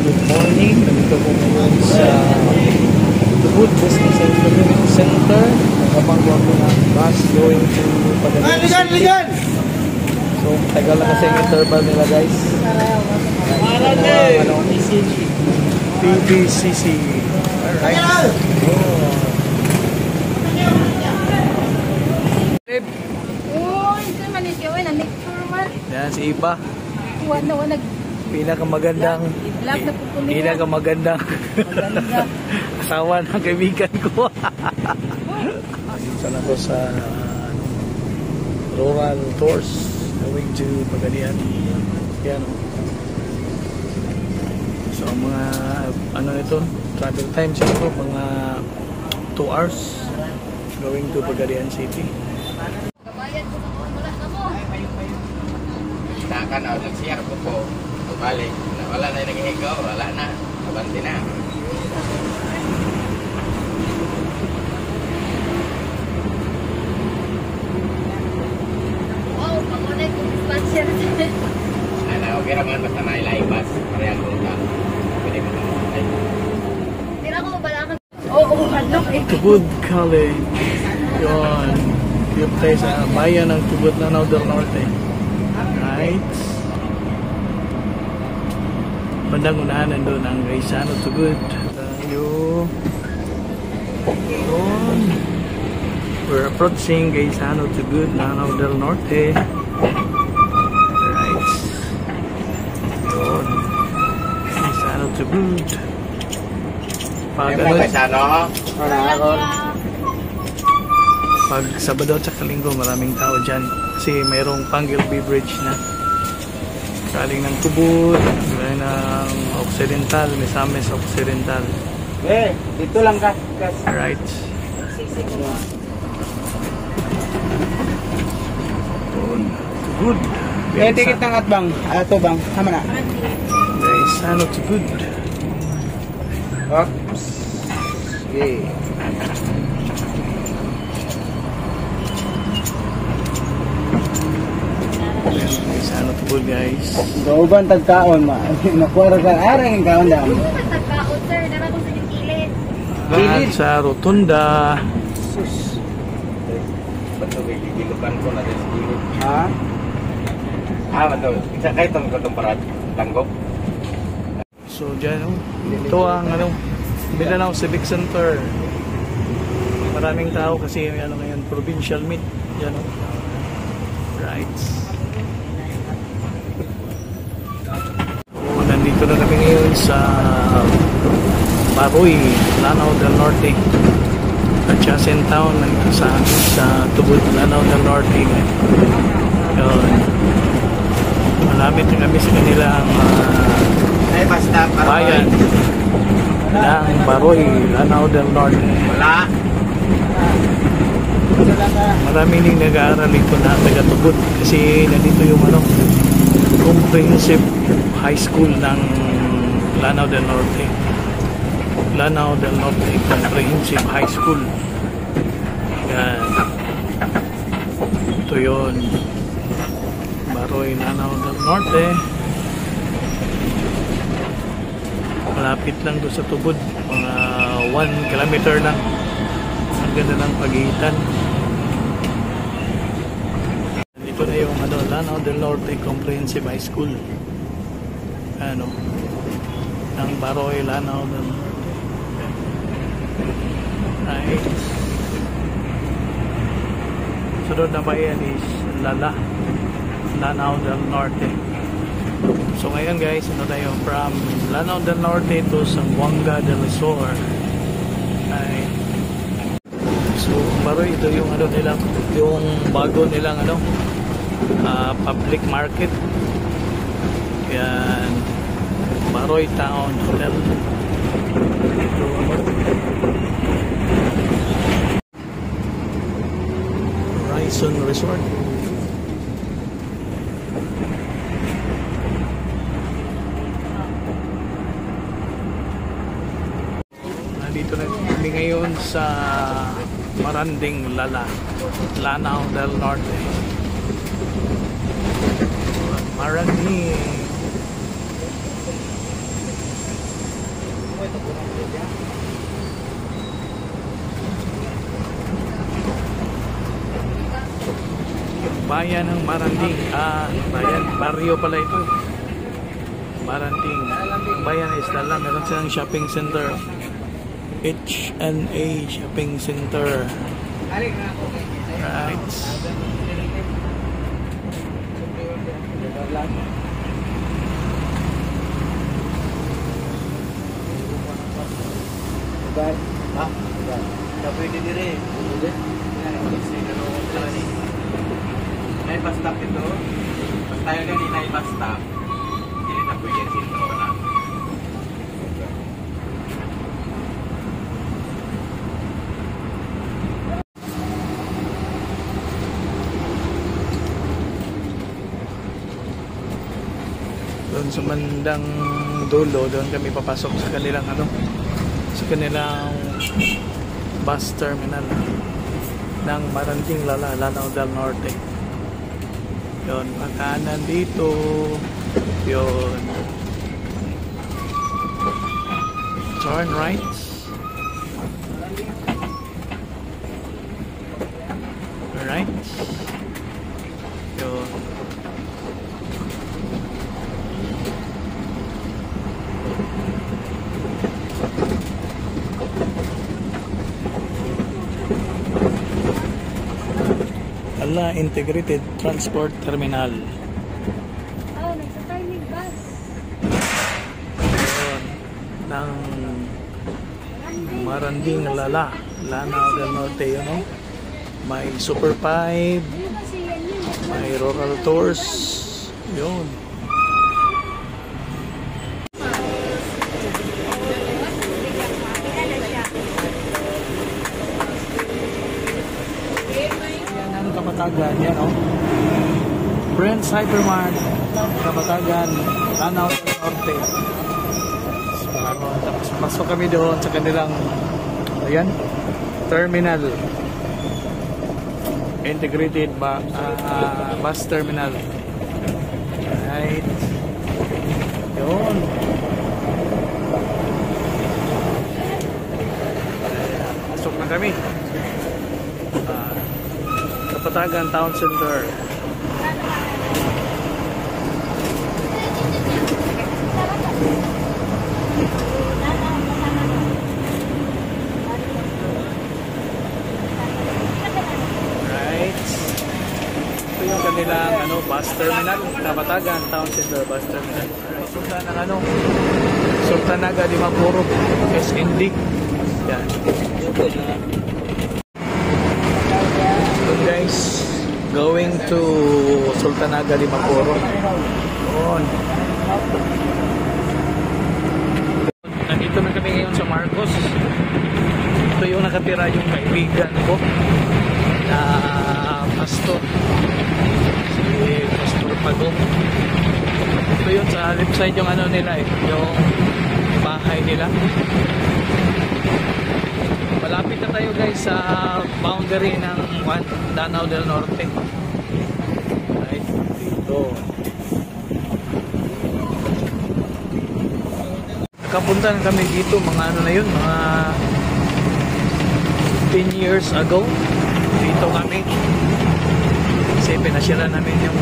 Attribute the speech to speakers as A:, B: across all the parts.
A: good morning. Nandito po ngayon sa Tubod Business and Community Center. Nagabang ko ako ng bus going to Pagadian City. So, tagal na kasi yung interval nila guys. PBCC. Alright. Yan si Ipa. Pinakamagandang asawa ng kaibigan ko. Sana ko sa rural tours going to Pagadian. Yan. So mga ano ito, travel time siguro mga 2 hours going to Pagadian City.
B: Kan ako nag-share ko po. Balik. Wala na yung nag-ihigaw. Wala na. Abanti na.
C: Wow, pangunay kong dispatcher.
B: Ano, okay naman basta nailaibas. Parehang kong ka. Pwede mo naman.
C: Tira ko balakan. Oo, hadlok eh.
A: Tubod College. Yun. Yung tayo sa bayan ng Tubod na Del Norte. Right. Bandang unahan nandun ang Gaisano Tubod. Tayo. Yun. We're approaching Gaisano Tubod, Lanao del Norte. Right. Yun. Gaisano Tubod. Pag pag Sabado at Linggo maraming tao dyan kasi mayroong Pangilby Bridge na galing ng Tubod, galing ng Occidental, Misamis Occidental.
B: Dito lang ka.
A: Alright. Tubod.
B: Tikit ng atbang. Ato bang? Tama na.
A: Guys, ano Tubod?
B: Oops. Okay.
A: Ano Tubod guys?
B: Gauban tagkaon ma. Nakuha ka arang kaon lang.
C: Tagkaon sir, dara ko sa yung kilid.
A: Lahat sa Rotunda.
B: Sus. Bato gigilukan ko na din siguro. Ha? Bato. Isa kay tong para tanggop.
A: So dyan, ito ang Mindanao Civic Center. Maraming tao kasi ano ngayon, provincial meet. Yan o. Right. Nandito na kami ngayon sa Baroy, Lanao del Norte. Adjacent town sa Tubod, Lanao del Norte. Yun. Malapit na kami sa kanilang bayan ng Baroy, Lanao del Norte.
B: Wala.
A: Marami nang nag-aaral ito na taga-Tubod kasi nandito yung comprehensive high school ng Lanao del Norte. Lanao del Norte Comprehensive High School. Yan. Ito yun. Baroy, Lanao del Norte. Malapit lang doon sa Tubod. Mga 1 kilometer lang. Ang ganda ng pagitan. Dito na yung Lanao del Norte Comprehensive High School. Ng Baroy, Lanao del Norte. Right. Sunod na bayan is Lanao del Norte. So ngayon guys, tayo from Lanao del Norte to Zamboanga del Sur. Right. So Baroy, ito yung nila, yung bago nilang public market. Yan, Baroy Town Hotel. Horizon Resort. Nandito na kami ngayon sa Maranding Lanao del Norte. Maranding. Bayan ng Maranding. Bayan, barrio pala ito. Maranding. Bayan is Lala. Meron silang shopping center. H&A Shopping Center. Right.
B: Ha? Pwede dire. Ay, basta ito. Basta tayo ganina ay basta. Hindi na pwede sintro na.
A: Doon sa bandang dulo, doon kami papasok sa kanilang sa kanilang bus terminal ng Maranding Lala, Lanao del Norte. Yun, pagkanan dito. Yun. Turn right. Right. Yun. Ala Integrated Transport Terminal.
C: Nagsa-timing bus.
A: Yun. Ng Maranding Lala, Lanao del Norte, yun, no? May Super 5, may Rural Tours. Yun. Kapatagan, yan, oh. Brent's Hypermart, Kapatagan, Lanao del Norte. Tapos pasok kami doon sa kanilang, ayan, terminal. Integrated bus terminal. Right. Yun. Pasok na kami. Kapatagan Town Center. Right. Ito yung kanilang bus terminal. Kapatagan Town Center bus terminal. Right. Sultan ng Sultanaga di Mapurok SND. Yan. Guys, going to Sultanaga di Mapurok. Nandito na kami ngayon sa Marcos. Ito yung nakatira yung kaibigan ko na pastor, si Pastor Pagong. Ito yun sa left side yung nila yung bahay nila. Malapit na tayo guys sa boundary ng Lanao del Norte. Right dito. Nakapunta na kami dito mga na yun, mga 10 years ago. Dito kami. Kasi pinasyalan namin yung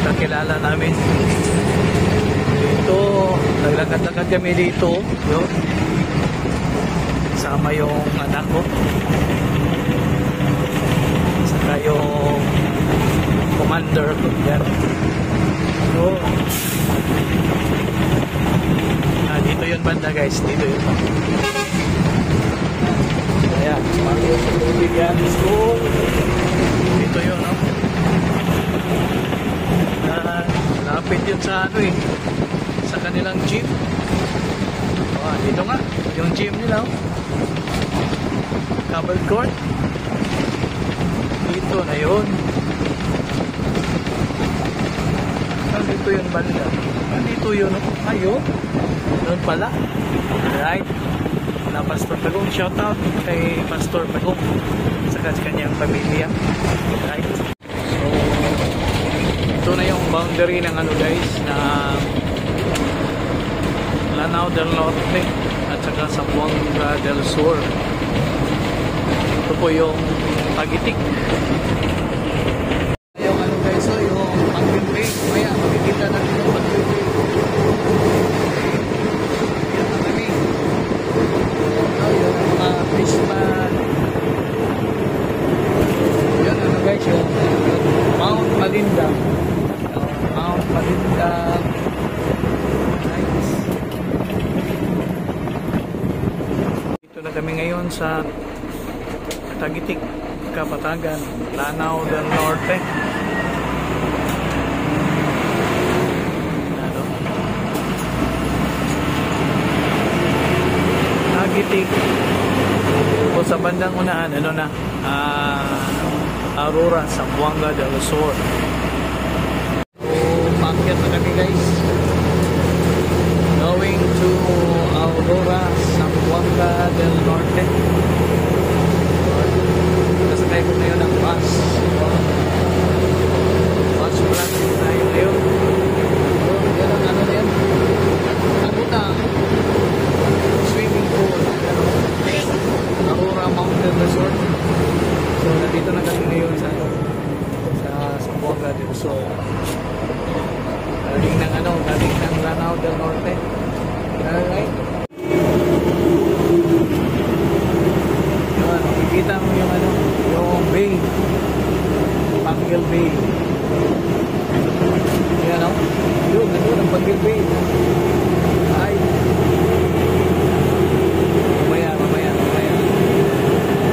A: kakilala namin. Dito, naglakad-lakad kami dito. Yun. Sama yung anak ko. Saka yung commander ko. Yan. So, dito yun banda guys. Dito yun. Ayan. Yan. School. Dito yun, no? Lapit yun sa sa kanilang jeep. Dito nga. Yung gym nila. Covered court. Dito na yun. Dito yun banda. Dito yun. Ayun. Doon pala. Right. Na Pastor Pagong. Shout out kay Pastor Pagong sa kanyang pamilya. Right. So, ito na yung boundary ng guys na Lanao del Norte at saka Zamboanga del Sur. Ito po yung Tagitik. Yung ano guys, so yung Panguil Bay. Maya, makikita natin yung Panguil Bay. Yan na kami. Ito yung mga fishman. Yan ano guys, yung Mount Malinda. Mount Malinda. Nice. Dito na kami ngayon sa Tagitik, Kapatagan, Lanao del Norte. Ano? Tagitik. O sa bandang unahan, ano na? Aurora, Zamboanga del Sur. Umakyat na kami guys. Going to Aurora, Zamboanga del Norte. Nasakay ko na yun ang bus. Bus plastic tayo na yun. Yan ang ano na yan. Ano na? Swimming pool. Aurora Mountain Resort. So, nandito na kami ngayon sa Zamboanga del Sur. Galing ng Lanao del Norte. Alright. Yun, makikita mo yung yung bay. Panguil Bay. Yan o. Yun, ang Panguil Bay. Ay. Mamaya.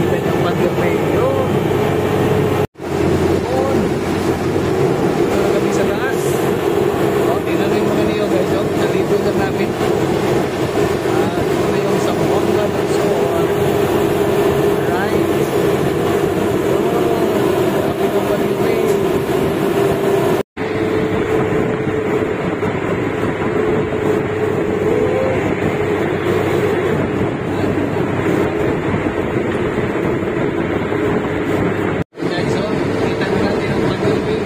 A: Kita yung Panguil Bay. Yun. Dito na kami sa taas. Tingnan yung mga niyo guys. Nalito na namin. Ito na yung Zamboanga del Sur. Right. Kami kong Panguil Bay. Guys, so, kita na natin ang Panguil Bay.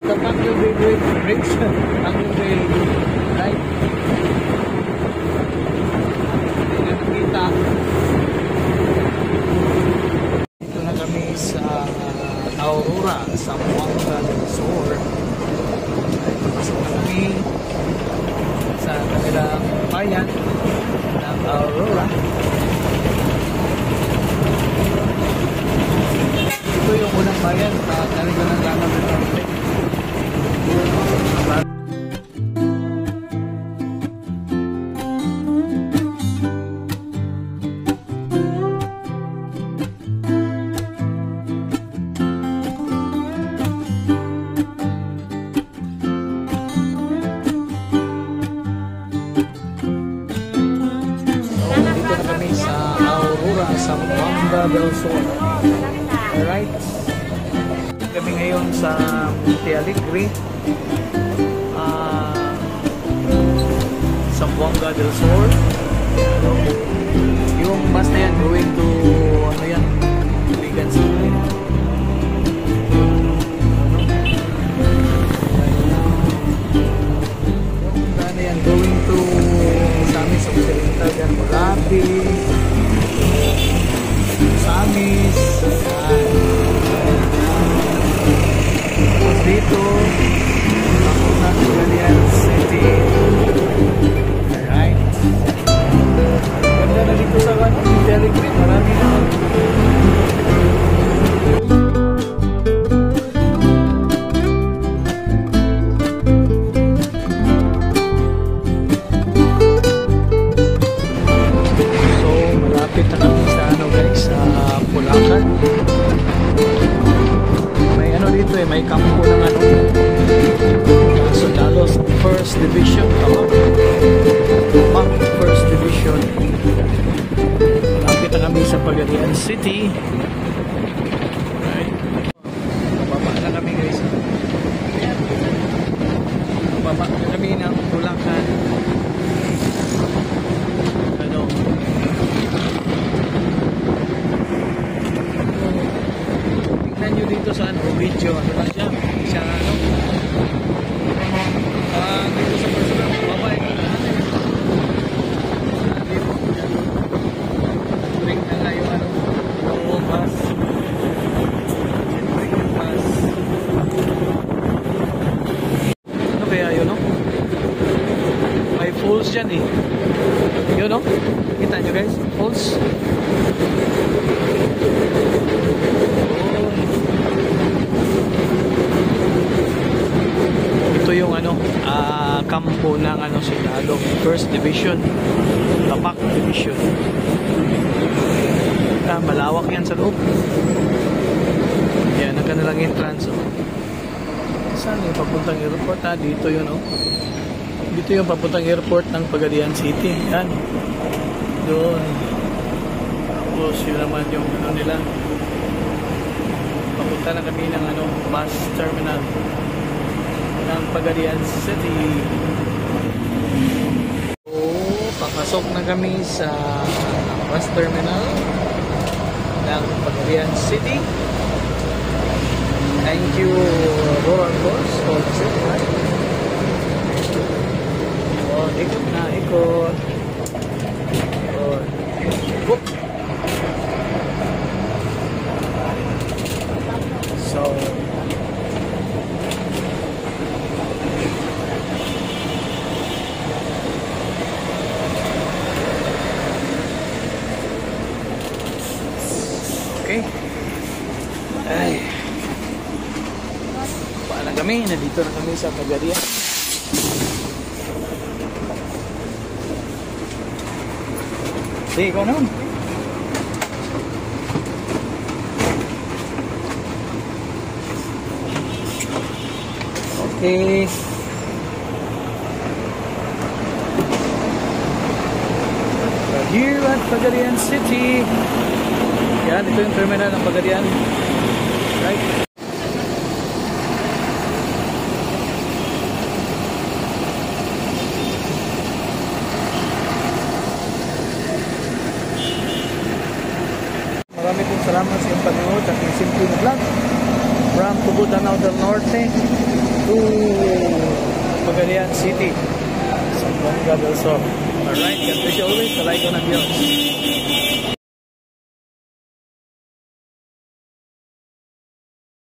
A: The Panguil Bay Bridge. Panguil Bay. Right? Hindi na nakita. Dito na kami sa Aurora, Zamboanga del Sur. Pasok na kami sa kanilang bayan ng Aurora. Ito yung unang bayan sa kanilang Lanao del Norte. Dito na kami sa Aurora, Zamboanga del Sur. Alright. Kami ngayon sa Monte Alegre, Zamboanga del Sur. Yung bus na yan going to ano yan, Ligan City. Yung na yan going to Samis Occidental, Mulabi, Samis. Tapos dito ako na Ligan City. Alright. Ganda na dito sa Monte Alegre. Marami na. So, malapit na kami sa guys, sa Bulacan. May dito may kampo ng Sodalos First Division. First Division. Malapit na kami sa Pagadian City. Right. Baba na kami guys. Baba na kami ng Bulacan. medyo ano lang siya, siya ano. Dito sa personal babae ko na break na nga yung ano, yung bus. Break yung bus. Ano kaya yun, no? May falls dyan eh. Yun, no? Kita nyo guys? Falls. Ito yung ano, kampo ng ano, Sinalo, First Division, Tapak Division. Malawak yan sa loob. Yan ang kanilang entrance. Oh. Saan yung papuntang airport? Dito yun. Oh. Dito yung papuntang airport ng Pagadian City. Yan. Doon. Tapos yun naman yung ano nila. Papunta na kami ng ano, bus terminal ng Pagadian City. So, papasok na kami sa bus terminal ng Pagadian City. Thank you, Roland Boss. Oh, ikot na, ikot. Oh, whoop. So, okay. Ay. Paalam kami. Nandito na kami sa Pagadian. Sige, ikaw naman. Okay. We're here at Pagadian City. Yan, ito yung terminal ng Pagadian. Right? Marami pong salamat sa iyong panonood at yung simple na vlog from Tubod, Lanao del Norte to Pagadian City, Zamboanga del Sur. Alright, God bless you always. Kalay ko ng Diyos.